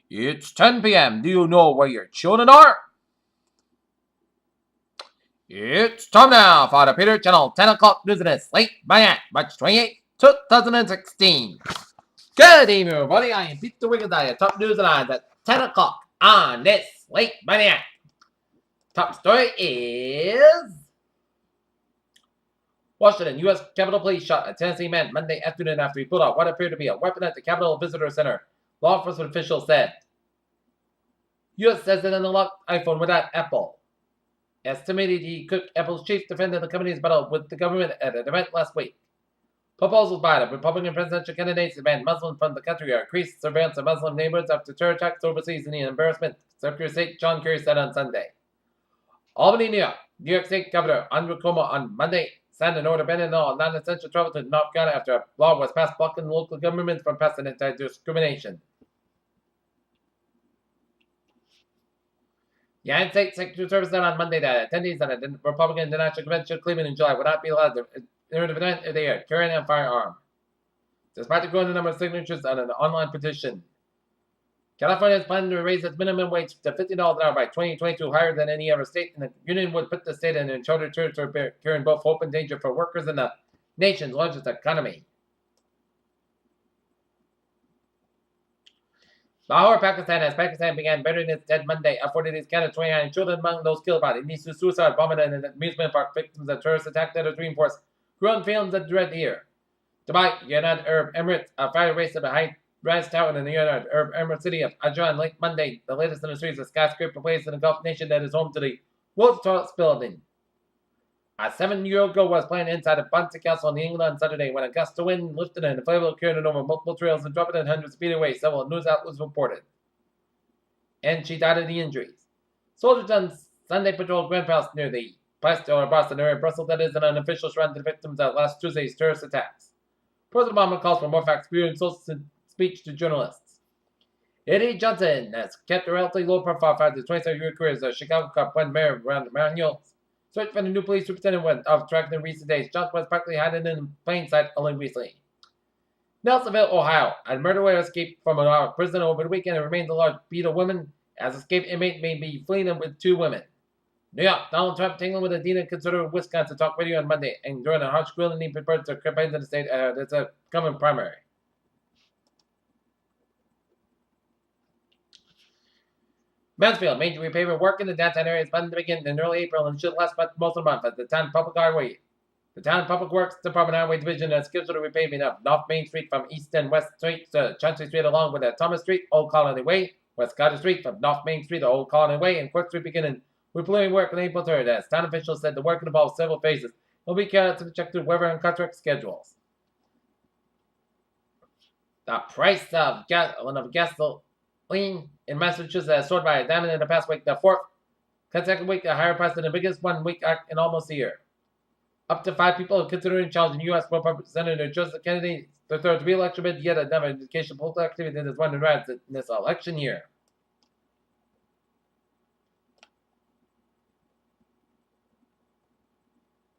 It's 10 p.m. Do you know where your children are? It's time now for the Peter Channel 10 o'clock business. Late by March 28, 2016. Good evening, everybody. I am Peter Wiggins. I have top news and at 10 o'clock on this late by Top story is Washington, U.S. Capitol Police shot a Tennessee man Monday afternoon after he pulled out what appeared to be a weapon at the Capitol Visitor Center. Law enforcement officials said. U.S. President unlocked iPhone without Apple. Estimated he cooked Apple's chief defended the company's battle with the government at an event last week. Proposals by the Republican presidential candidates to ban Muslims from the country are increased surveillance of Muslim neighborhoods after terror attacks overseas and the embarrassment, Secretary of State John Kerry said on Sunday. Albany, New York. New York State Governor Andrew Cuomo on Monday signed an order banning all non-essential travel to North Carolina after a law was passed blocking local governments from passing anti-discrimination. The United States Secretary of Service said on Monday that attendees at a Republican National Convention in Cleveland in July would not be allowed to enter the event if they are carrying a firearm. Despite the growing number of signatures on an online petition, California is planning to raise its minimum wage to $50 an hour by 2022, higher than any other state, and the union would put the state in uncharted territory, carrying both hope and danger for workers in the nation's largest economy. Lahore, Pakistan, as Pakistan began burying its dead Monday, authorities counted 29 children among those killed by the suicide bombing and an amusement park victims of terrorist attack that has reinforced growing feelings of dread here. Dubai, United Arab Emirates, a fire raced at the height rise tower in the United Arab Emirates city of Ajran late Monday, the latest in a series of skyscraper place in the Gulf nation that is home to the world's tallest building. A 7-year-old girl was playing inside a bouncy castle in England on Saturday when a gust of wind lifted an inflatable carried it over multiple trails and dropped it hundreds of feet away, several news outlets reported. And she died of the injuries. Soldiers on Sunday patrolled Grand Palace near the Place de Boston area of Brussels that is an unofficial shrine to the victims of last Tuesday's terrorist attacks. President Obama calls for more facts in social speech to journalists. Eddie Johnson has kept a relatively low profile for his 27-year career as a Chicago cop when mayor around Manuel search for the new police superintendent of tracking in recent days. Johnson was practically hiding in plain sight only recently. Nelsonville, Ohio. A murderer escaped from a prison over the weekend and remains a large beat of women as escaped inmate may be fleeing with 2 women. New York. Donald Trump tangling with Adina conservative Wisconsin talk radio on Monday and during a harsh grilling he prepared to campaign to the state that's a coming primary. Mansfield, major repaving work in the downtown area is planned to begin in early April and should last most of the month at the town public highway. The town public works department highway division has scheduled a repaving of North Main Street from East and West Street to Chauncey Street along with Thomas Street, Old Colony Way, West Carter Street from North Main Street to Old Colony Way, and Court Street beginning with preliminary work on April 3rd. As town officials said, the work involves several phases. It will be carried out to check through weather and contract schedules. The price of gasoline in Massachusetts has soared by a diamond in the past week, the 4th consecutive week, a higher price than the biggest 1 week in almost a year. Up to 5 people are considering challenging U.S. Representative Joseph Kennedy's third re-election bid, yet another indication of political activity that is one to rise in this election year.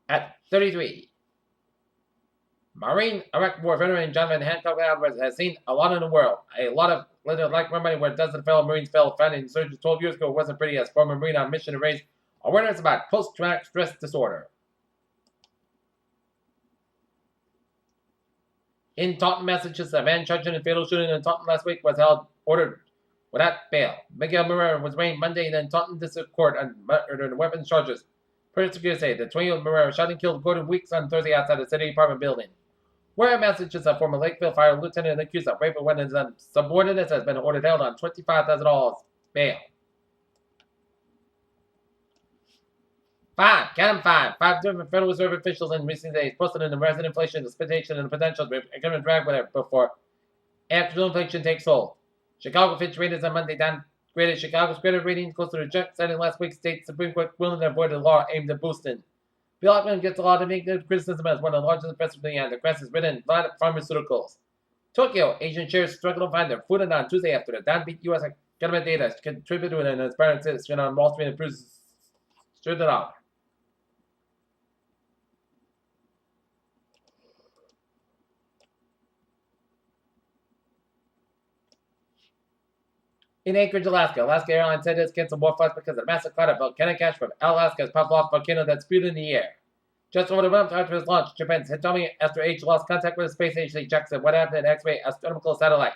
At 33, Marine Iraq War veteran John Van Hancock Alvarez has seen a lot in the world. A lot of little like remembering where dozens of fellow Marines fell found in surgery 12 years ago wasn't pretty as former Marine on mission to raise awareness about post-traumatic stress disorder. In Taunton, Massachusetts, a man charged in a fatal shooting in Taunton last week was ordered without bail. Miguel Marrero was arraigned Monday in Taunton District Court on murder and weapons charges. Prosecutors say the 20-year-old Marrero shot and killed Gordon Weeks on Thursday outside the city apartment building. Where Massachusetts, a former Lakeville fire lieutenant accused of rape of one of his subordinates has been ordered held on $25,000 bail. 5 different Federal Reserve officials in recent days posted in the resident inflation, expectation, and the potential economic drag with it before actual inflation takes hold. Chicago Fitch ratings on Monday downgraded Chicago's credit rating close to reject, citing last week's state Supreme Court willing to avoid a law aimed at boosting. Bill Ackman gets a lot of negative criticism as one of the largest investors in the end. The crisis has written a lot of pharmaceuticals. Tokyo, Asian shares struggle to find their footing on Tuesday after the downbeat U.S. economic data contributed to an inspiring situation on Wall Street and improves the dollar. In Anchorage, Alaska, Alaska Airlines said it's canceled more flights because of the massive cloud of volcanic ash from Alaska's Pavlov volcano that spewed in the air. Just over the month after its launch, Japan's Hitomi Astro H lost contact with the space agency Jackson. What happened to an X-ray astronomical satellite?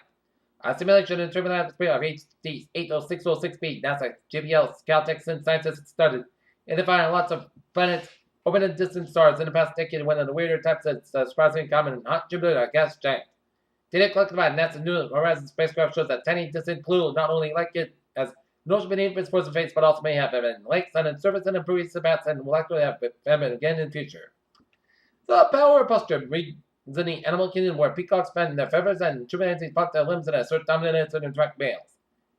A simulation determined at the speed of HD 80606B, NASA JPL Caltech since scientists started identifying lots of planets, open and distant stars in the past decade when the weirder types of surprisingly common and hot Jupiter, a gas giant. Data collected by NASA's New Horizons spacecraft shows that tiny distant Pluto not only like it as an ocean beneath its force of face, but also may have been lakes on its surface and improving sabats and will likely have been again in the future. The power posture reads in the animal kingdom where peacocks spend their feathers and chimpanzees pluck their limbs and assert dominance and attract males.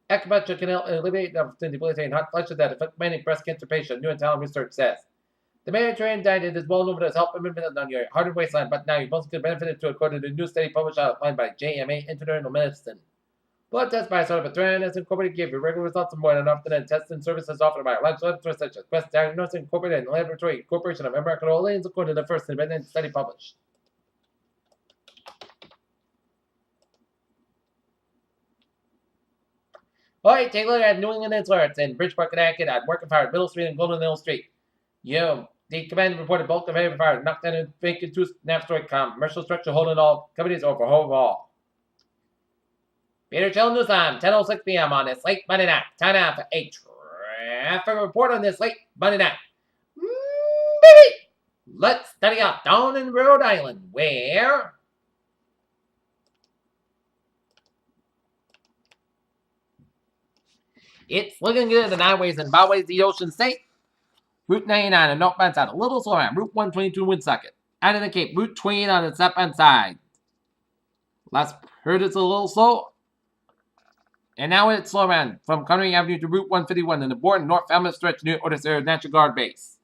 Acupuncture can help alleviate the debilitating hot flushes that affect many breast cancer patients, new and talent research says. The Mediterranean diet is well known as help benefit on your heart and waistline, but now you most could benefit to according to a new study published outlined by JMA Internal Medicine. Blood tests by sort of a trend has incorporated give you regular results more than often than tests and services offered by large laboratories such as Quest Diagnostics Incorporated and Laboratory Corporation of American Orleans, according to the first independent study published. Alright, take a look at New England Insurance in Bridgeport, Connecticut at Working Fire, Middle Street and Golden Hill Street. The command reported bulk of heavy fire knocked down and vacant two Napstroid commercial structure holding all companies overhaul. Peter Chill News Time, 10:06 p.m. on this late Monday night. Time now for a traffic report on this late Monday night. Baby! Let's study out down in Rhode Island, where it's looking good. The highways and byways of the Ocean State. Route 99 on the northbound side, a little slow around. Route 122 Woonsocket. Out of the Cape, Route 28 on the southbound side. Last heard it's a little slow. And now it's slow around from Connery Avenue to Route 151 in the Bourne North Falmouth stretch near Otis Air National Guard Base.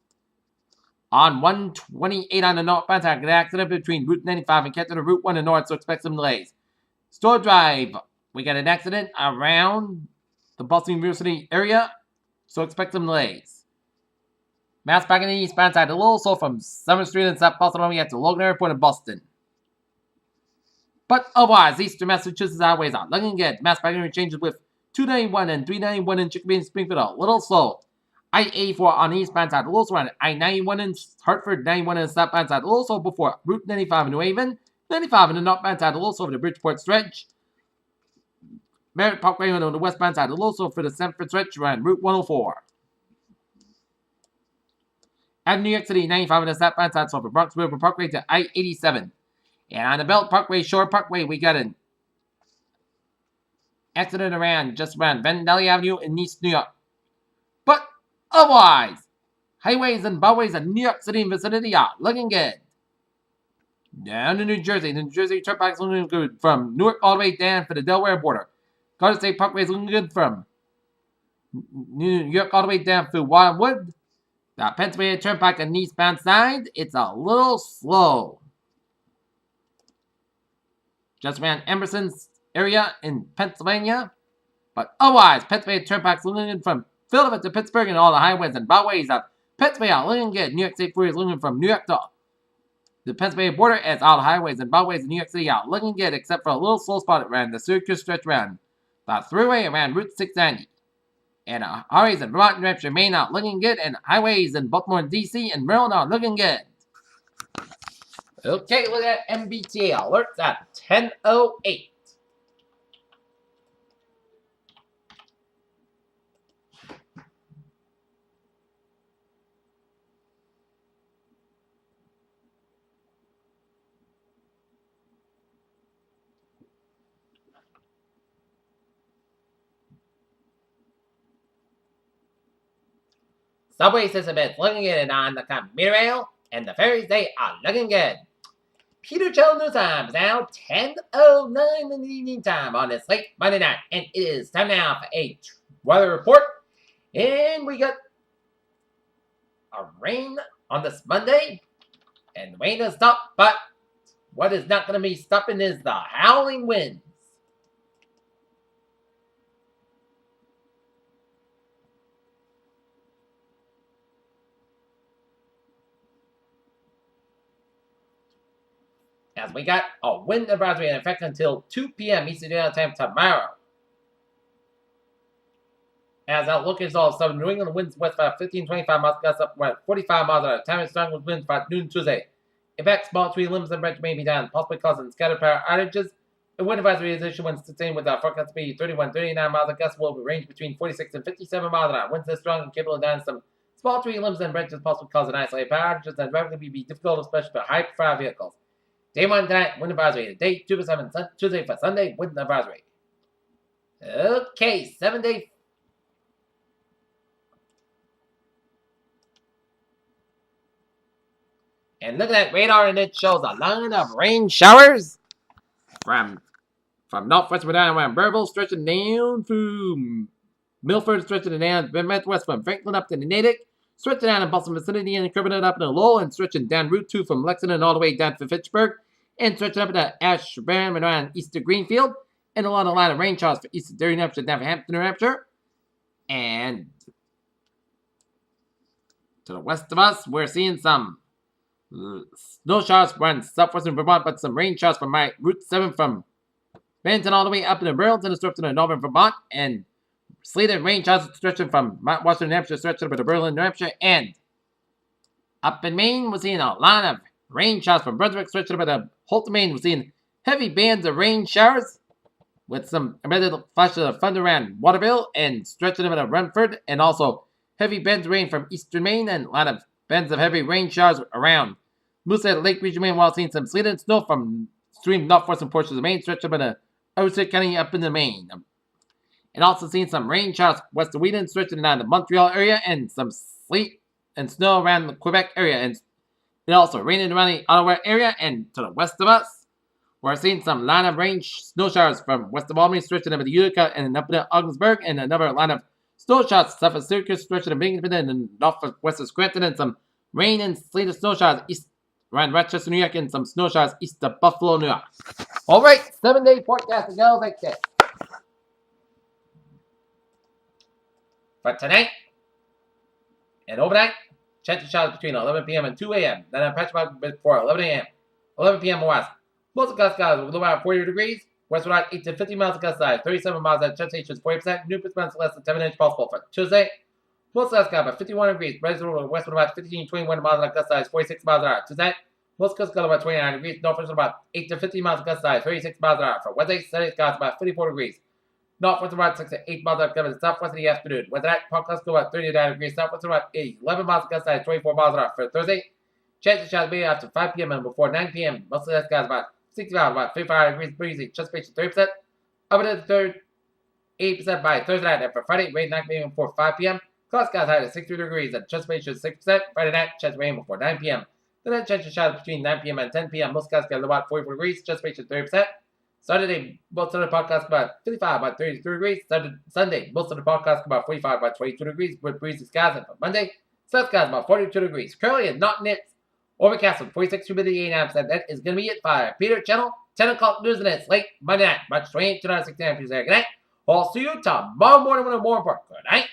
On 128 on the northbound side, an accident between Route 95 and Kenton to Route 1 in north, so expect some delays. Store Drive, we got an accident around the Boston University area, so expect some delays. Mass back in the eastbound side, a little slow from Summer Street and South Boston all the way to Logan Airport in Boston. But otherwise, Eastern Massachusetts highways are looking good. Mass back changes with 291 and 391 in Chicopee and Springfield a little slow. I-84 on the eastbound side, a little slow. I-91 in Hartford, 91 in the southbound side, a little slow before Route 95 in New Haven. 95 in the northbound side, a little slow for the Bridgeport stretch. Merritt Parkway on the westbound side, a little slow for the Sanford stretch around Route 104. Out of New York City, 95 on the southbound side, so from Bronx River Parkway to I-87. And on the Belt Parkway, Shore Parkway, we got an accident just around Vandalia Avenue in East New York. But otherwise, highways and byways in New York City and vicinity are looking good. Down to New Jersey, the New Jersey Turnpike is looking good from Newark all the way down for the Delaware border. Garden State Parkway is looking good from New York all the way down through Wildwood. The Pennsylvania Turnpike on the eastbound side, it's a little slow. Just around Emerson's area in Pennsylvania. But otherwise, Pennsylvania Turnpike's looking good from Philadelphia to Pittsburgh and all the highways and byways of Pennsylvania are looking good. New York State Freeway is looking from New York to the Pennsylvania border as all the highways and byways in New York City are looking good except for a little slow spot around the Syracuse stretch around the thruway around Route 690. And highways in Vermont and New Hampshire, Maine are looking good, and highways in Baltimore and D.C. and Maryland are looking good. Okay, look at MBTA alerts at 10:08. Subway system is looking good on the commuter rail, and the ferries, they are looking good. Peter Joe News Time is now 10:09 in the evening time on this late Monday night, and it is time now for a weather report. And we got a rain on this Monday, and the rain has stopped, but what is not going to be stopping is the howling winds. As we got a wind advisory in effect until 2 p.m. Eastern Daylight Time tomorrow. As outlook is all southern New England winds west by 15-25 miles gusts up at 45 miles an hour. Time strong with winds by noon Tuesday. Effects small tree limbs and branches may be down, possibly causing scattered power outages. A wind advisory is issued when sustained with a forecast speed 31-39 miles. The gusts will range between 46 and 57 miles an hour. Winds are strong and capable of down some small tree limbs and branches, possibly causing isolated power outages and driving can be difficult, especially for high-profile vehicles. Day 1 tonight, wind advisory. Day 2 for 7, Tuesday for Sunday, wind advisory. Okay, 7-day. And look at that radar, and it shows a line of rain showers from northwest Virginia around Burville, stretching down through Milford, stretching down northwest from Franklin up to the Natick, stretching down in Boston vicinity and curving it up in the Lowell, and stretching down Route 2 from Lexington all the way down to Fitchburg, and stretching up to Ashburn and around east of Greenfield, and along the line of rain showers for east of Derry, New Hampshire, down to Hampton, New Hampshire, and to the west of us, we're seeing some snow showers from southwestern Vermont, but some rain showers from my Route 7 from Benton all the way up in the Burlington, stretching to northern Vermont, and sleet and rain showers stretching from Mount Washington, New Hampshire, stretching up to Berlin, New Hampshire, and up in Maine, we're seeing a line of rain showers from Brunswick, stretching up to Houlton, Maine. We're seeing heavy bands of rain showers with some embedded flashes of thunder around Waterville and stretching up to Renford, and also heavy bands of rain from eastern Maine and a lot of bands of heavy rain showers around Moosehead Lake region, Maine, while seeing some sleet and snow from extreme northwestern portions of Maine, stretching up into Outside County up into Maine. And also seeing some rain showers west of Wheaton, stretching down the Montreal area, and some sleet and snow around the Quebec area, and also raining around the Ottawa area. And to the west of us, we're seeing some line of rain snow showers from west of Albany, stretching up into Utica and up into Ogdensburg, and another line of snow showers south of Syracuse, stretching to Binghamton and northwest of Scranton, and some rain and sleet and snow showers east around Rochester, New York, and some snow showers east of Buffalo, New York. All right, 7-day forecast to go like this. For tonight and overnight, chance of showers between 11 p.m. and 2 a.m. Then a patch before 11 a.m. 11 p.m. west. Most of gust skies will about 40 degrees. Westward at 8 to 50 miles of gust size. 37 miles at chance is 40%. New percent less than 7 inch possible for Tuesday. Most gust skies about 51 degrees. Westward about 15 21 miles of gust size. 46 miles an hour. Tuesday. Most gust skies about 29 degrees. Northwest about 8 to 50 miles of gust size. 36 miles an hour. For Wednesday, Sunday skies about 54 degrees. Northwest about 6 to 8 miles of gust southwest in the afternoon. Wednesday night, Park gust about 39 degrees. Southwest about 11 miles of gust size. 24 miles an hour. For Thursday, chance of showers may after 5 p.m. and before 9 p.m. Most of the skies about 60 miles, about 55 degrees breezy. Chance of 30%. Up to the third, 8% by Thursday night. And for Friday, rain 9 p.m. before 5 p.m. Cloud skies high to 63 degrees. And chance of 6%. Friday night, chance of rain before 9 p.m. Then chance of showers between 9 p.m. and 10 p.m. Most skies get about 44 degrees. Chance of 30%. Saturday, most of the podcast about 55 by 32 degrees. Sunday, most of the podcast about 45 by 22 degrees with breezy skies. And for Monday, sun skies about 42 degrees. Currently, and not knits. Overcast with 46 humidity 89%. That is going to be it for Peter Channel. 10 o'clock news and it's late Monday night, March 28, 2016. Good night. I'll see you tomorrow morning with a more report. Good night.